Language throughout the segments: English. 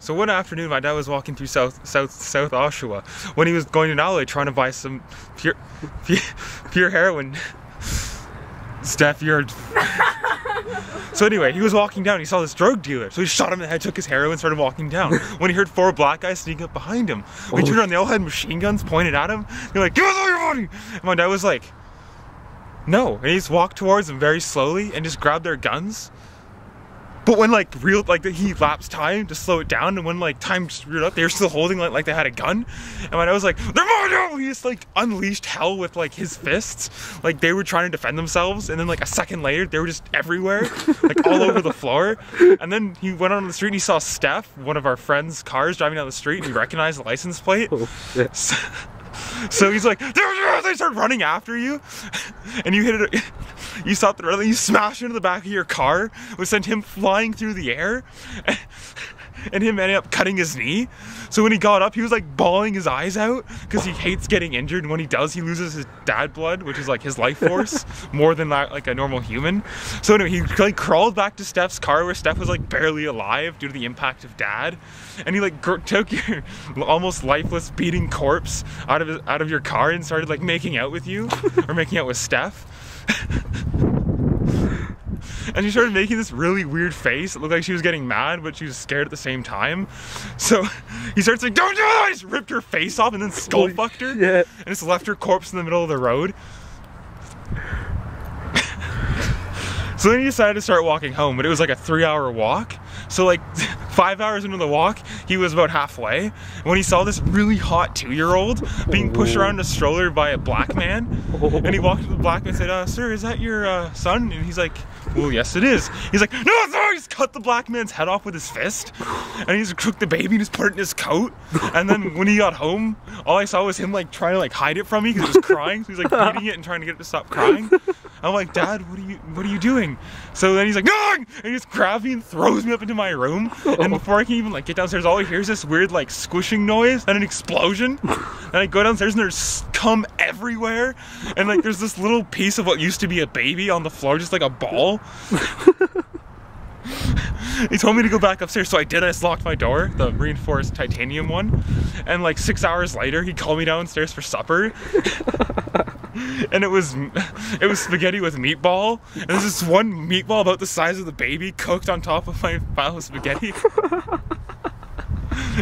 So one afternoon, my dad was walking through South Oshawa when he was going to an alleyway trying to buy some pure heroin. Steph, you're... So anyway, he was walking down, he saw this drug dealer, so he shot him in the head, took his heroin, started walking down. When he heard 4 black guys sneak up behind him, we turned around, they all had machine guns pointed at him. They're like, "Give us all your money!" And my dad was like, "No," and he just walked towards them very slowly and just grabbed their guns. But when he lapsed time to slow it down, and when like time screwed up, they were still holding like they had a gun. And my dad was like, "They're mine now!" He just like unleashed hell with like his fists. Like they were trying to defend themselves, and then like a second later, they were just everywhere, like all over the floor. And then he went on the street and he saw Steph, one of our friends' cars, driving down the street, and he recognized the license plate. Oh, shit. So he's like, they start running after you, and you hit it. You stop the road, and you smash into the back of your car, which sent him flying through the air, and him ended up cutting his knee. So when he got up, he was like bawling his eyes out because he hates getting injured, and when he does, he loses his dad blood, which is like his life force, more than like a normal human. So anyway, he like crawled back to Steph's car where Steph was like barely alive due to the impact of dad, and he like took your almost lifeless beating corpse out of your car and started like making out with you, or making out with Steph. And she started making this really weird face. It looked like she was getting mad, but she was scared at the same time. So he starts saying, "Don't do that!" He just ripped her face off and then skull fucked her. Yeah. And just left her corpse in the middle of the road. So then he decided to start walking home, but it was like a 3-hour walk. So like 5 hours into the walk, he was about halfway when he saw this really hot 2-year-old being pushed around in a stroller by a black man. And he walked to the black man and said, "Sir, is that your son?" And he's like, "Well, yes it is." He's like, "No, no!" He just cut the black man's head off with his fist. And he just took the baby and just put it in his coat. And then when he got home, all I saw was him like trying to like hide it from me because it was crying. So he's like beating it and trying to get it to stop crying. I'm like, "Dad, what are you doing?" So then he's like, "No!" And he just grabs me and throws me up into my room. And before I can even like get downstairs, all I hear is this weird like squishing noise and an explosion. And I go downstairs and there's cum everywhere. And like there's this little piece of what used to be a baby on the floor, just like a ball. He told me to go back upstairs, so I did. I just locked my door, the reinforced titanium one. And like 6 hours later, he called me downstairs for supper. And it was spaghetti with meatball. And there's this one meatball about the size of the baby cooked on top of my pile of spaghetti.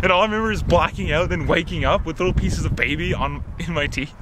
And all I remember is blacking out, then waking up with little pieces of baby in my teeth.